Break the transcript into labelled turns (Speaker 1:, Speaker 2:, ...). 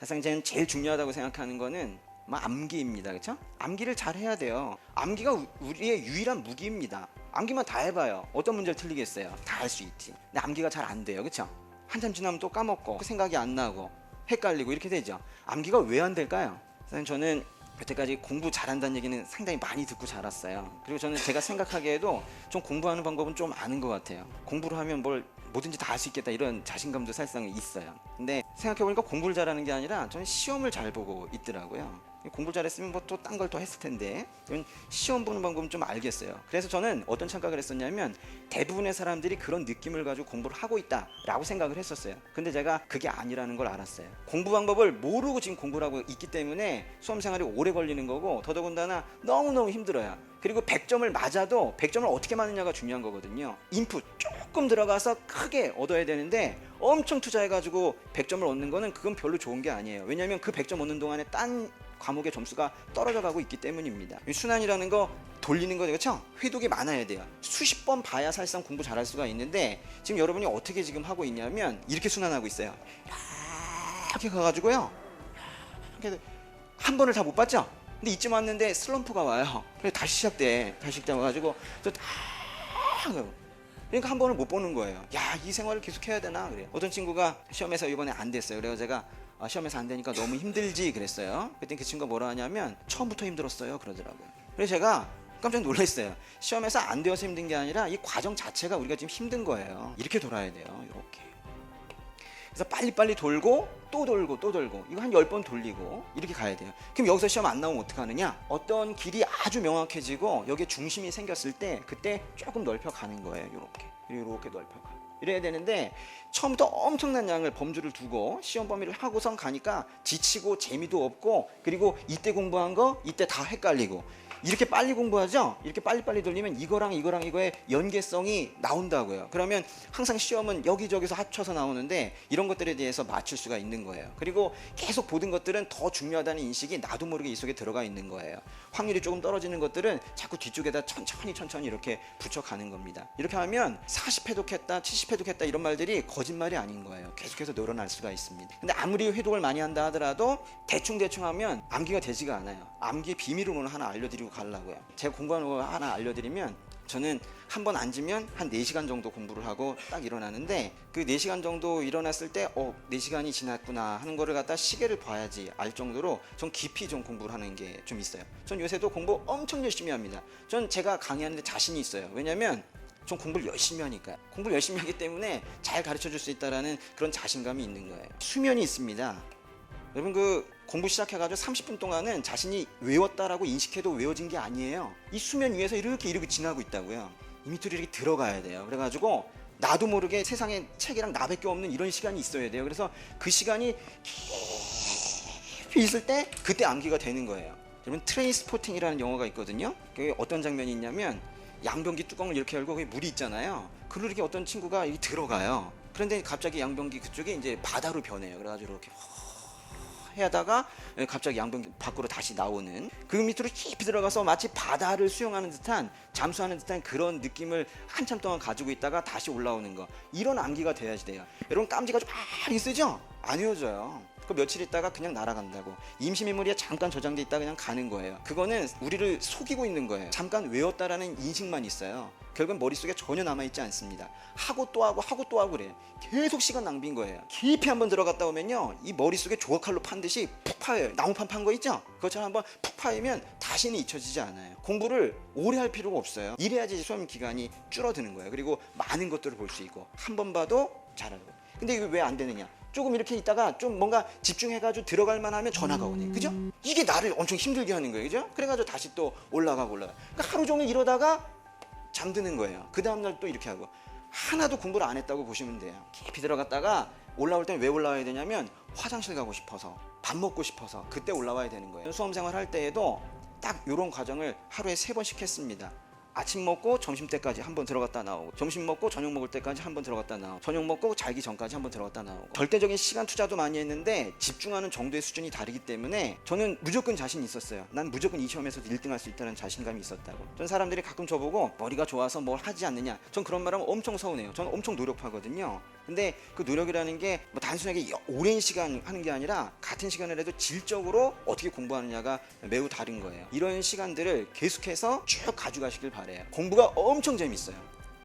Speaker 1: 사실 저는 제일 중요하다고 생각하는 거는 암기입니다. 그렇죠? 암기를 잘 해야 돼요. 암기가 우리의 유일한 무기입니다. 암기만 다 해봐요. 어떤 문제를 틀리겠어요? 다 할 수 있지. 근데 암기가 잘 안 돼요. 그렇죠? 한참 지나면 또 까먹고 생각이 안 나고 헷갈리고 이렇게 되죠. 암기가 왜 안 될까요? 사실 저는 여태까지 공부 잘한다는 얘기는 상당히 많이 듣고 자랐어요. 그리고 저는 제가 생각하기에도 좀 공부하는 방법은 좀 아는 것 같아요. 공부를 하면 뭐든지 다 할 수 있겠다 이런 자신감도 사실상 있어요. 근데 생각해보니까 공부를 잘하는 게 아니라 저는 시험을 잘 보고 있더라고요. 공부를 잘했으면 뭐 또 딴 걸 더 했을 텐데 시험 보는 방법은 좀 알겠어요. 그래서 저는 어떤 착각을 했었냐면 대부분의 사람들이 그런 느낌을 가지고 공부를 하고 있다라고 생각을 했었어요. 근데 제가 그게 아니라는 걸 알았어요. 공부 방법을 모르고 지금 공부를 하고 있기 때문에 수험 생활이 오래 걸리는 거고 더더군다나 너무너무 힘들어요. 그리고 100점을 맞아도 100점을 어떻게 맞느냐가 중요한 거거든요. 인풋 조금 들어가서 크게 얻어야 되는데 엄청 투자해가지고 100점을 얻는 거는 그건 별로 좋은 게 아니에요. 왜냐하면 그 100점 얻는 동안에 딴 과목의 점수가 떨어져 가고 있기 때문입니다. 순환이라는 거 돌리는 거 그렇죠? 회독이 많아야 돼요. 수십 번 봐야 사실상 공부 잘할 수가 있는데 지금 여러분이 어떻게 지금 하고 있냐면 이렇게 순환하고 있어요. 이렇게 가가지고요. 이렇게 한 번을 다 못 봤죠? 근데 이쯤 왔는데 슬럼프가 와요. 그래서 다시 시작돼. 다시 시작돼가지고 그러니까 한 번을 못 보는 거예요. 야, 이 생활을 계속 해야 되나? 그래요. 어떤 친구가 시험에서 이번에 안 됐어요. 그래서 제가 시험에서 안 되니까 너무 힘들지 그랬어요. 그랬더니 그 친구가 뭐라 하냐면 처음부터 힘들었어요 그러더라고요. 그래서 제가 깜짝 놀랐어요. 시험에서 안 되어서 힘든 게 아니라 이 과정 자체가 우리가 지금 힘든 거예요. 이렇게 돌아야 돼요. 이렇게. 그래서 빨리빨리 돌고 또 돌고 또 돌고 이거 한 10번 돌리고 이렇게 가야 돼요. 그럼 여기서 시험 안 나오면 어떡하느냐? 어떤 길이 아주 명확해지고 여기에 중심이 생겼을 때 그때 조금 넓혀가는 거예요. 이렇게. 그리고 이렇게 넓혀가. 이래야 되는데 처음부터 엄청난 양을 범주를 두고 시험 범위를 하고선 가니까 지치고 재미도 없고 그리고 이때 공부한 거 이때 다 헷갈리고 이렇게 빨리 공부하죠? 이렇게 빨리빨리 돌리면 이거랑 이거의 연계성이 나온다고요. 그러면 항상 시험은 여기저기서 합쳐서 나오는데 이런 것들에 대해서 맞출 수가 있는 거예요. 그리고 계속 보던 것들은 더 중요하다는 인식이 나도 모르게 이 속에 들어가 있는 거예요. 확률이 조금 떨어지는 것들은 자꾸 뒤쪽에다 천천히 이렇게 붙여가는 겁니다. 이렇게 하면 40회독했다 70회독했다 이런 말들이 거짓말이 아닌 거예요. 계속해서 늘어날 수가 있습니다. 근데 아무리 회독을 많이 한다 하더라도 대충 하면 암기가 되지가 않아요. 암기의 비밀을 오늘 하나 알려드리고 가려고요. 제가 공부하는 거 하나 알려드리면 저는 한 번 앉으면 한 4시간 정도 공부를 하고 딱 일어나는데 그 4시간 정도 일어났을 때 4시간이 지났구나 하는 거를 갖다 시계를 봐야지 알 정도로 좀 깊이 좀 공부를 하는 게 좀 있어요. 전 요새도 공부 엄청 열심히 합니다. 전 제가 강의하는데 자신이 있어요. 왜냐면 전 공부를 열심히 하니까요. 공부를 열심히 하기 때문에 잘 가르쳐 줄 수 있다는 그런 자신감이 있는 거예요. 수면이 있습니다. 여러분 공부 시작해가지고 30분 동안은 자신이 외웠다라고 인식해도 외워진 게 아니에요. 이 수면 위에서 이렇게 지나고 있다고요. 이 밑으로 이렇게 들어가야 돼요. 그래가지고 나도 모르게 세상에 책이랑 나밖에 없는 이런 시간이 있어야 돼요. 그래서 그 시간이 깊이 있을 때 그때 암기가 되는 거예요. 여러분 트레인스포팅이라는 영화가 있거든요. 그게 어떤 장면이 있냐면 양변기 뚜껑을 이렇게 열고 거기 물이 있잖아요. 그리고 이렇게 어떤 친구가 이렇게 들어가요. 그런데 갑자기 양변기 그쪽이 이제 바다로 변해요. 그래가지고 이렇게 하다가 갑자기 양변기 밖으로 다시 나오는 그 밑으로 깊이 들어가서 마치 바다를 수영하는 듯한 잠수하는 듯한 그런 느낌을 한참 동안 가지고 있다가 다시 올라오는 거 이런 암기가 돼야지 돼요. 여러분 깜지가 좀 많이 쓰죠? 안 외워져요. 그 며칠 있다가 그냥 날아간다고. 임시 메모리에 잠깐 저장돼 있다 그냥 가는 거예요. 그거는 우리를 속이고 있는 거예요. 잠깐 외웠다라는 인식만 있어요. 결국은 머릿속에 전혀 남아있지 않습니다. 하고 또 하고 그래요. 계속 시간 낭비인 거예요. 깊이 한번 들어갔다 오면요 이 머릿속에 조각칼로 판 듯이 푹 파여요. 나무판 판 거 있죠? 그것처럼 한번 푹 파이면 다시는 잊혀지지 않아요. 공부를 오래 할 필요가 없어요. 이래야지 수험 기간이 줄어드는 거예요. 그리고 많은 것들을 볼 수 있고 한 번 봐도 잘하고. 근데 이게 왜 안 되느냐? 조금 이렇게 있다가 좀 뭔가 집중해가지고 들어갈 만하면 전화가 오네. 그죠? 이게 나를 엄청 힘들게 하는 거예요. 그죠? 그래가지고 다시 또 올라가고. 그러니까 하루 종일 이러다가 잠드는 거예요. 그 다음날 또 이렇게 하고. 하나도 공부를 안 했다고 보시면 돼요. 깊이 들어갔다가 올라올 때는 왜 올라와야 되냐면 화장실 가고 싶어서 밥 먹고 싶어서 그때 올라와야 되는 거예요. 수험생활 할 때에도 딱 이런 과정을 하루에 3번씩 했습니다. 아침 먹고 점심 때까지 한번 들어갔다 나오고 점심 먹고 저녁 먹을 때까지 한번 들어갔다 나오고 저녁 먹고 자기 전까지 한번 들어갔다 나오고 절대적인 시간 투자도 많이 했는데 집중하는 정도의 수준이 다르기 때문에 저는 무조건 자신 있었어요. 난 무조건 이 시험에서 1등 할 수 있다는 자신감이 있었다고. 전 사람들이 가끔 저보고 머리가 좋아서 뭘 하지 않느냐 전 그런 말하면 엄청 서운해요. 저는 엄청 노력하거든요. 근데 그 노력이라는 게 뭐 단순하게 오랜 시간 하는 게 아니라 같은 시간을 해도 질적으로 어떻게 공부하느냐가 매우 다른 거예요. 이런 시간들을 계속해서 쭉 가져가시길 바래요. 공부가 엄청 재밌어요.